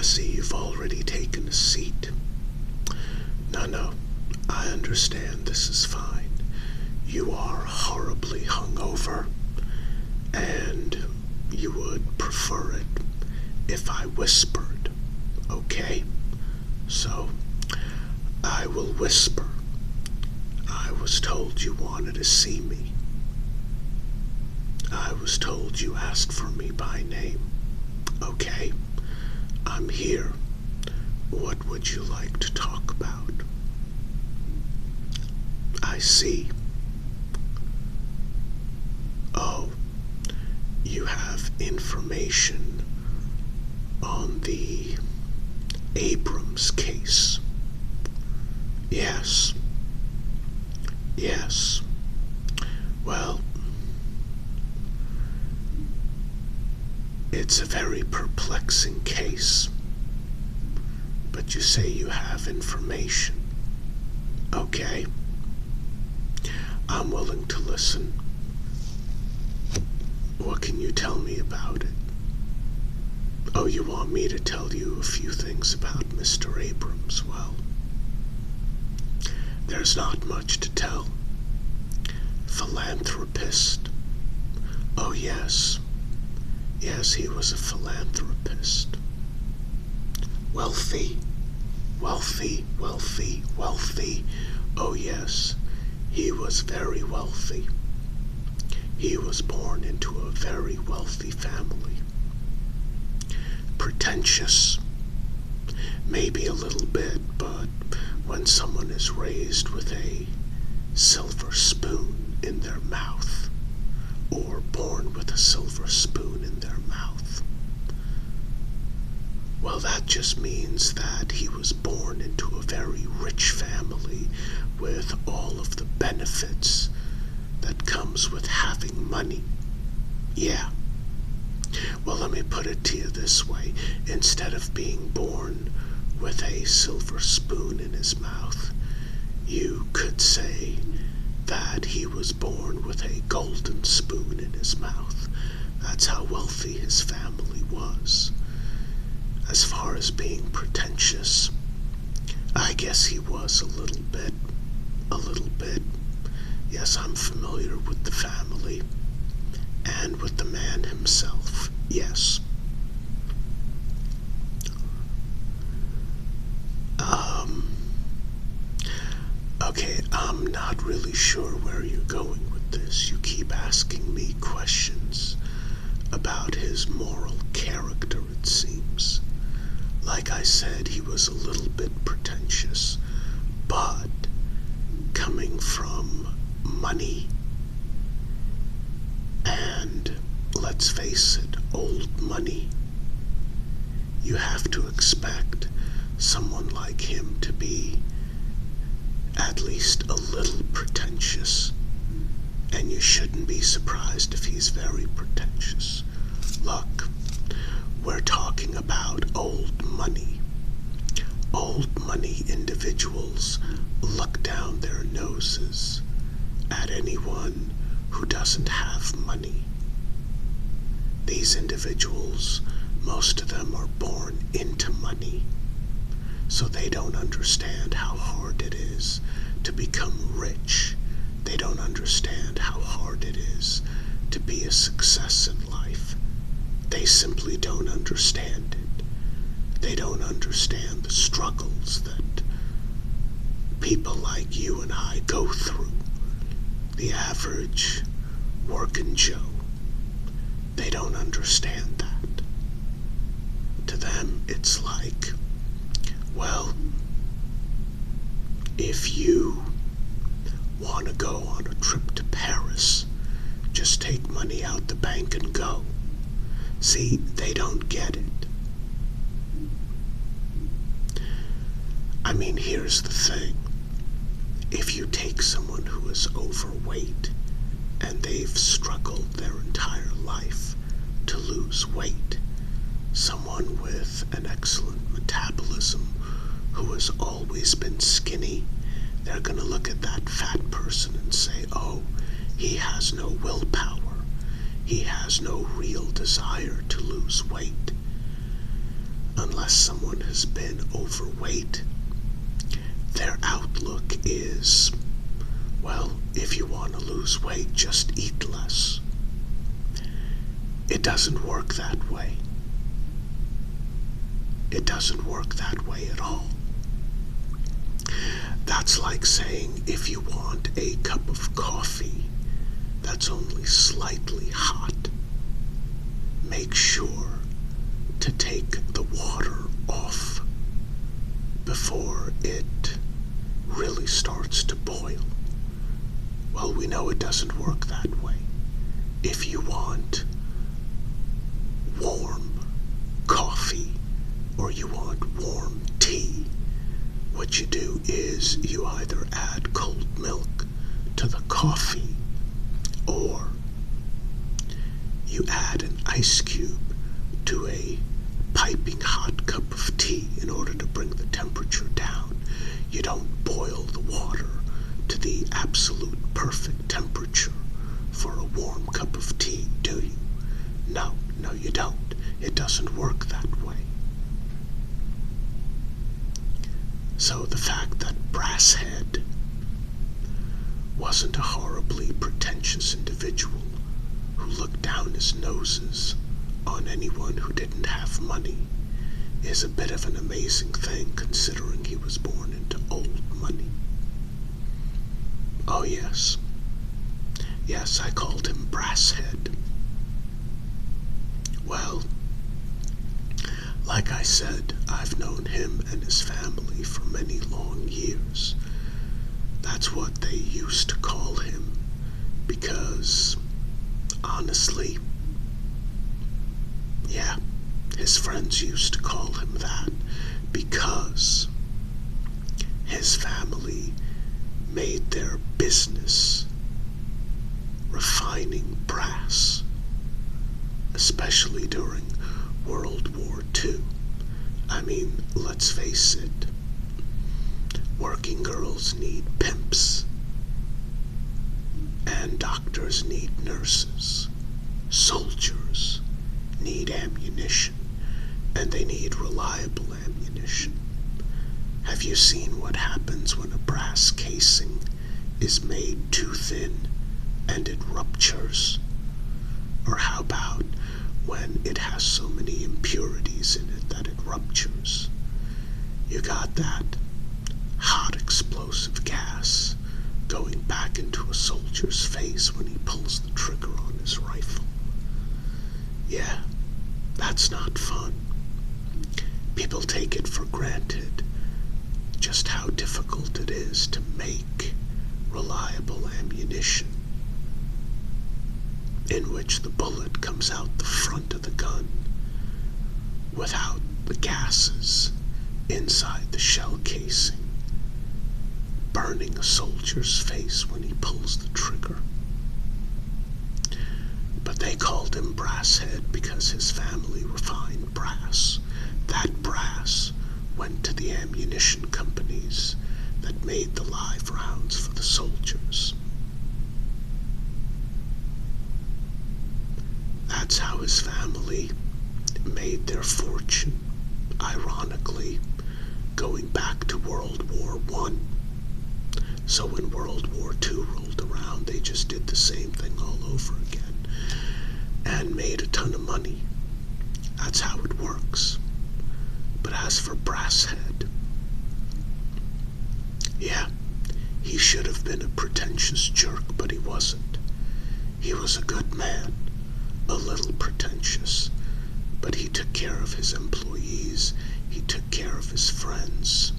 see you've already taken a seat. No, I understand this is fine. You are horribly hungover, and you would prefer it if I whispered, okay? So, I will whisper. I was told you wanted to see me. I was told you asked for me by name. Okay, I'm here. What would you like to talk about? I see. Oh, you have information on the Abrams case. Yes. Well, it's a very perplexing case. But you say you have information. Okay. I'm willing to listen. What can you tell me about it? Oh, you want me to tell you a few things about Mr. Abrams? Well, there's not much to tell. Philanthropist. Oh, yes. Yes, he was a philanthropist. Wealthy. Oh, yes. He was very wealthy. He was born into a very wealthy family. Pretentious. Maybe a little bit, but when someone is raised with a silver spoon in their mouth, or born with a silver spoon in their mouth, well, that just means that he was born into a very rich family with all of the benefits that comes with having money. Yeah. Well, let me put it to you this way. Instead of being born with a silver spoon in his mouth, you could say that he was born with a golden spoon in his mouth. That's how wealthy his family was. As far as being pretentious, I guess he was a little bit. Yes, I'm familiar with the family and with the man himself. Yes. Okay, I'm not really sure where you're going with this. You keep asking me questions about his moral character, it seems. Like I said, he was a little bit pretentious, but coming from money and, let's face it, old money, you have to expect someone like him to be at least a little pretentious, and you shouldn't be surprised if he's very pretentious. Look, we're talking about old money. Old money individuals look down their noses at anyone who doesn't have money. These individuals, most of them are born into money, so they don't understand how hard it is to become rich. They don't understand how hard it is to be a success in life. They simply don't understand it. They don't understand the struggles that people like you and I go through. The average working Joe. They don't understand that. To them, it's like, well, if you want to go on a trip to Paris, just take money out the bank and go. See, they don't get it. I mean, here's the thing. If you take someone who is overweight and they've struggled their entire life to lose weight, someone with an excellent metabolism who has always been skinny, they're going to look at that fat person and say, oh, he has no willpower. He has no real desire to lose weight. unless someone has been overweight, their outlook is, well, if you want to lose weight, just eat less. It doesn't work that way. It doesn't work that way at all. That's like saying if you want a cup of coffee that's only slightly hot, make sure to take the water off before it really starts to boil. Well, we know it doesn't work that way. If you want warm coffee or you want warm tea, what you do is you either add cold milk to the coffee or you add an ice cube to a piping hot cup of tea in order to bring the temperature down. You don't boil the water to the absolute perfect temperature for a warm cup of tea, do you? No, you don't. It doesn't work that way. So the fact that BrassHead wasn't a horribly pretentious individual who looked down his noses on anyone who didn't have money is a bit of an amazing thing, considering he was born into old money. Oh yes, I called him BrassHead. Well, like I said, I've known him and his family for many long years. That's what they used to call him because, honestly, yeah, his friends used to call him that because his family made their business refining brass, especially during World War II. I mean, let's face it, working girls need pimps, and doctors need nurses. Soldiers need ammunition, and they need reliable ammunition. Have you seen what happens when a brass casing is made too thin and it ruptures? Or how about when it has so many impurities in it that it ruptures? You got that hot explosive gas going back into a soldier's face when he pulls the trigger on his rifle. Yeah, that's not fun. People take it for granted just how difficult it is to make reliable ammunition in which the bullet comes out the front of the gun without the gases inside the shell casing burning a soldier's face when he pulls the trigger. But they called him BrassHead because his family refined brass. That brass went to the ammunition companies that made the live rounds for the soldiers. That's how his family made their fortune, ironically, going back to World War I. So when World War II rolled around, they just did the same thing all over again and made a ton of money. That's how it works. But as for BrassHead, yeah, he should have been a pretentious jerk, but he wasn't. He was a good man, a little pretentious, but he took care of his employees, he took care of his friends.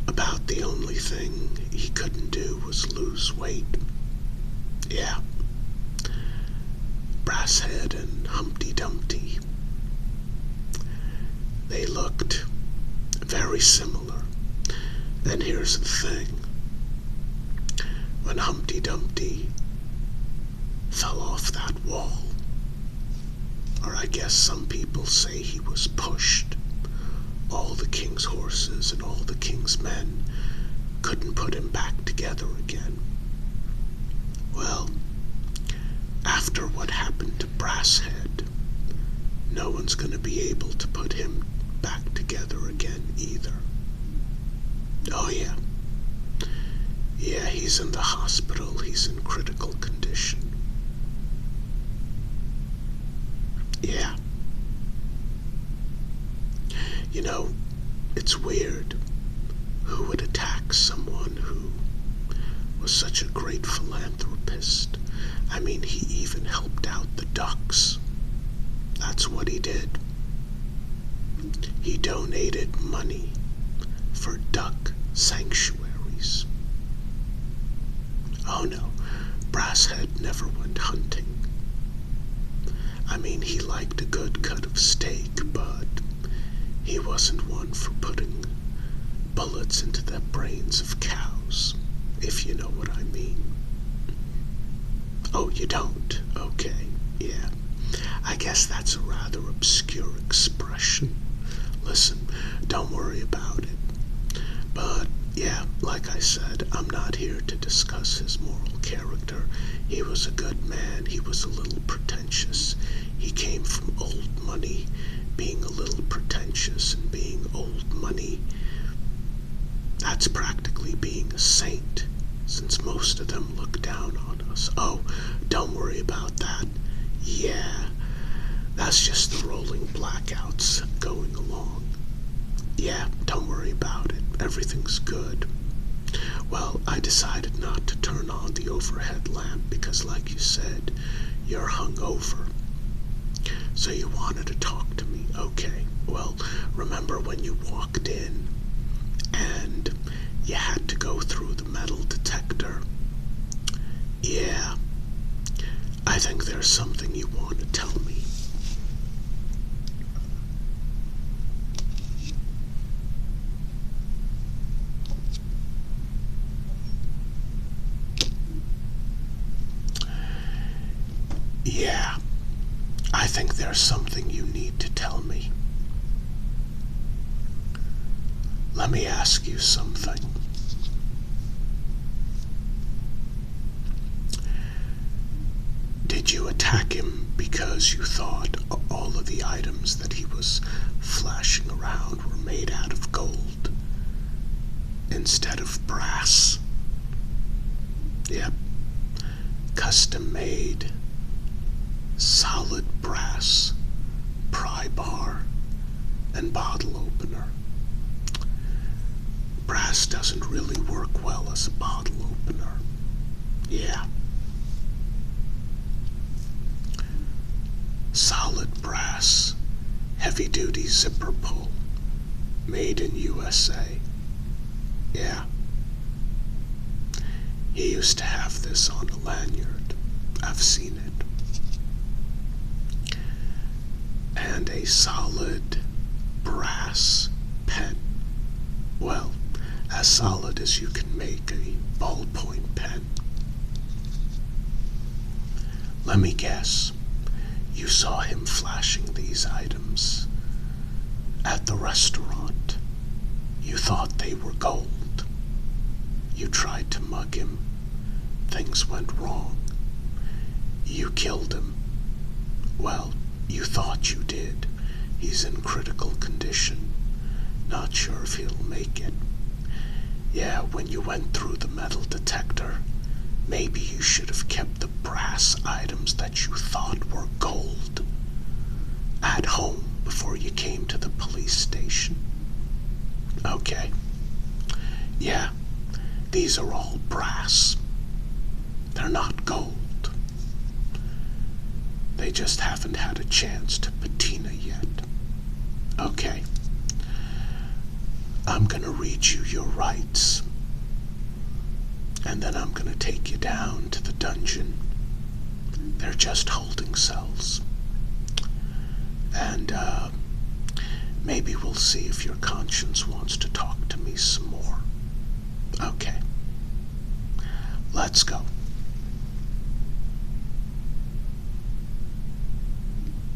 About the only thing he couldn't do was lose weight. Yeah, BrassHead and Humpty Dumpty, they looked very similar. And here's the thing. When Humpty Dumpty fell off that wall, or I guess some people say he was pushed, all the king's horses and all the king's men couldn't put him back together again. Well, after what happened to BrassHead, no one's going to be able to put him back together again either. Oh yeah. Yeah, he's in the hospital. He's in critical condition. Yeah. You know, it's weird. Who would attack someone who was such a great philanthropist? I mean, he even helped out the ducks. That's what he did. He donated money for duck sanctuaries. Oh no, BrassHead never went hunting. I mean, he liked a good cut of steak, but he wasn't one for putting bullets into the brains of cows, if you know what I mean. Oh, you don't? Okay, yeah. I guess that's a rather obscure expression. Listen, don't worry about it. But, yeah, like I said, I'm not here to discuss his moral character. He was a good man. He was a little pretentious. He came from old money. Being a little pretentious and being old money, that's practically being a saint, since most of them look down on us. Oh, don't worry about that. Yeah, that's just the rolling blackouts going along. Yeah, don't worry about it. Everything's good. Well, I decided not to turn on the overhead lamp because, like you said, you're hungover. So you wanted to talk to me. Okay. Well, remember when you walked in and you had to go through the metal detector? Yeah. I think there's something you want to tell me. Yeah. I think there's something you need to tell me. Let me ask you something. Did you attack him because you thought all of the items that he was flashing around were made out of gold instead of brass? Yep. Custom made, solid brass, pry bar, and bottle opener. Brass doesn't really work well as a bottle opener. Yeah. Solid brass, heavy-duty zipper pull, made in USA. Yeah. He used to have this on a lanyard. I've seen it. And a solid brass pen. Well, as solid as you can make a ballpoint pen. Let me guess. You saw him flashing these items at the restaurant. You thought they were gold. You tried to mug him. Things went wrong. You killed him. Well, you thought you did. He's in critical condition. Not sure if he'll make it. Yeah, when you went through the metal detector, maybe you should have kept the brass items that you thought were gold at home before you came to the police station. Okay. Yeah, these are all brass. They're not gold. They just haven't had a chance to patina yet. Okay. I'm gonna read you your rights. And then I'm gonna take you down to the dungeon. They're just holding cells. And, maybe we'll see if your conscience wants to talk to me some more. Okay. Let's go.